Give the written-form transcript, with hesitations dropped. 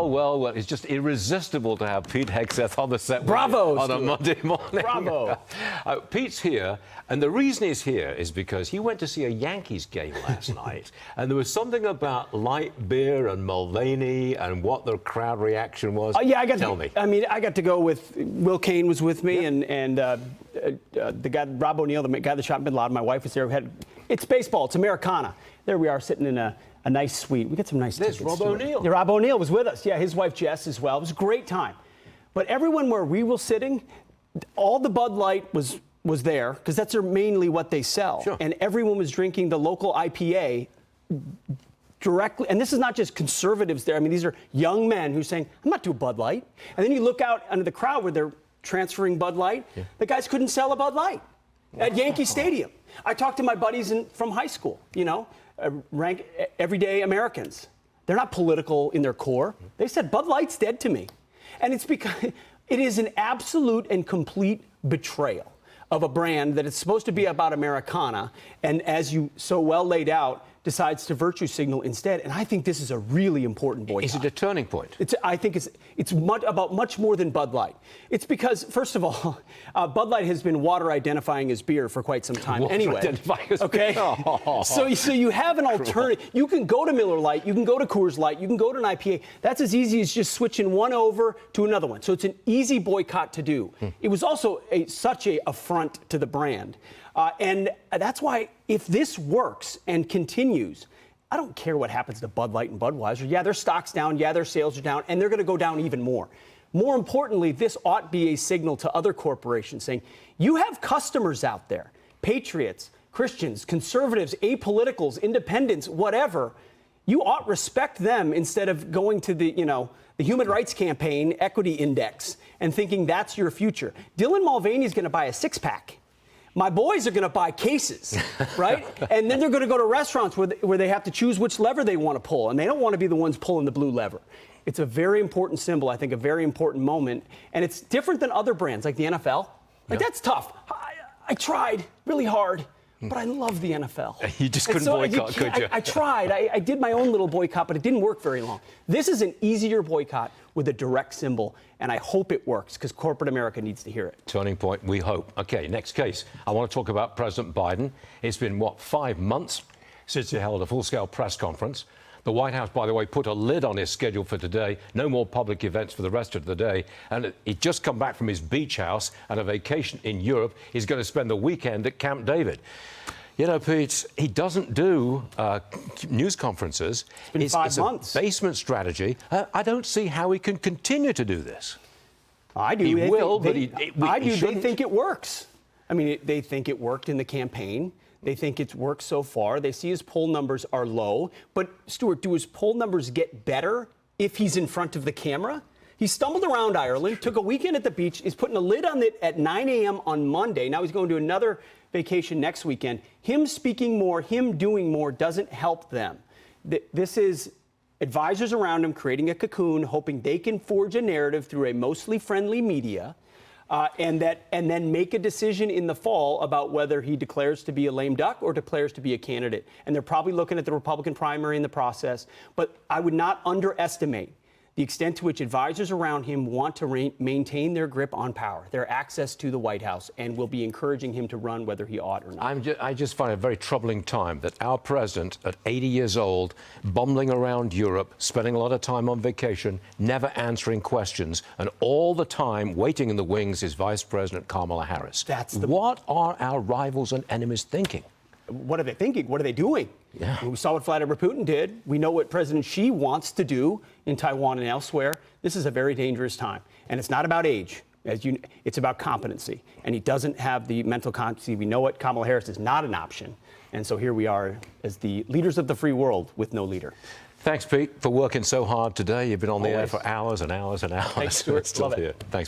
Well, it's just irresistible to have Pete Hegseth on the set Bravo, on a Monday morning. Bravo. Pete's here, and the reason he's here is because he went to see a Yankees game last night, and there was something about light beer and Mulvaney and what the crowd reaction was. Tell me. I mean, I got to go with Will Kane was with me, and the guy Rob O'Neill, the guy that shot Bin Laden. My wife was there. It's baseball. It's Americana. There we are sitting in a nice suite. We get some nice tickets. There's Rob O'Neill. Yeah, Rob O'Neill was with us. Yeah, his wife Jess as well. It was a great time. But everyone where we were sitting, all the Bud Light was there because that's mainly what they sell. Sure. And everyone was drinking the local IPA directly. And this is not just conservatives there. I mean, these are young men who are saying, I'm not doing Bud Light. And then you look out under the crowd where they're transferring Bud Light. Yeah. The guys couldn't sell a Bud Light at Yankee Stadium. I talked to my buddies from high school, rank everyday Americans. They're not political in their core. They said Bud Light's dead to me. And it's because it is an absolute and complete betrayal of a brand that is supposed to be about Americana, and as you so well laid out, decides to virtue signal instead. And I think this is a really important boycott. Is it a turning point? I think it's about much more than Bud Light. It's because, first of all, Bud Light has been water identifying as beer for quite some time. Anyway, okay. So you have an alternative. You can go to Miller Lite, you can go to Coors Light, you can go to an IPA. That's as easy as just switching one over to another one. So it's an easy boycott to do. It was also such an affront to the brand. And that's why, if this works and continues, I don't care what happens to Bud Light and Budweiser. Yeah, their stock's down. Yeah, their sales are down. And they're going to go down even more. More importantly, this ought be a signal to other corporations saying, you have customers out there, patriots, Christians, conservatives, apoliticals, independents, whatever. You ought respect them instead of going to the Human Rights Campaign Equity Index and thinking that's your future. Dylan Mulvaney is going to buy a six-pack. My boys are going to buy cases, right? And then they're going to go to restaurants where they have to choose which lever they want to pull, and they don't want to be the ones pulling the blue lever. It's a very important symbol, I think, a very important moment, and it's different than other brands like the NFL. That's tough. I tried really hard, but I love the NFL. You just couldn't boycott, could you? I tried. I did my own little boycott, but it didn't work very long. This is an easier boycott with a direct symbol, and I hope it works because corporate America needs to hear it. Turning point, we hope. Okay, next case. I want to talk about President Biden. It's been, 5 months since he held a full-scale press conference. The White House, by the way, put a lid on his schedule for today. No more public events for the rest of the day. And he'd just come back from his beach house and a vacation in Europe. He's going to spend the weekend at Camp David. You know, Pete, he doesn't do news conferences. It's been 5 months. A basement strategy. I don't see how he can continue to do this. I do. He will, but he They think it works. I mean, they think it worked in the campaign. They think it's worked so far. They see his poll numbers are low. But, Stuart, do his poll numbers get better if he's in front of the camera? He stumbled around Ireland, took a weekend at the beach. He's putting a lid on it at 9 a.m. on Monday. Now he's going to another vacation next weekend. Him speaking more, him doing more doesn't help them. This is advisors around him creating a cocoon, hoping they can forge a narrative through a mostly friendly media, and then make a decision in the fall about whether he declares to be a lame duck or declares to be a candidate. And they're probably looking at the Republican primary in the process. But I would not underestimate the extent to which advisors around him want to maintain their grip on power, their access to the White House, and will be encouraging him to run whether he ought or not. I just find it a very troubling time that our president, at 80 years old, bumbling around Europe, spending a lot of time on vacation, never answering questions, and all the time waiting in the wings is Vice President Kamala Harris. What are our rivals and enemies thinking? What are they thinking? What are they doing? Yeah. We saw what Vladimir Putin did. We know what President Xi wants to do in Taiwan and elsewhere. This is a very dangerous time. And it's not about age. It's about competency. And he doesn't have the mental competency. We know it. Kamala Harris is not an option. And so here we are as the leaders of the free world with no leader. Thanks, Pete, for working so hard today. You've been on the air for hours and hours and hours. Thanks, Stuart. Still Love here. it. Thanks.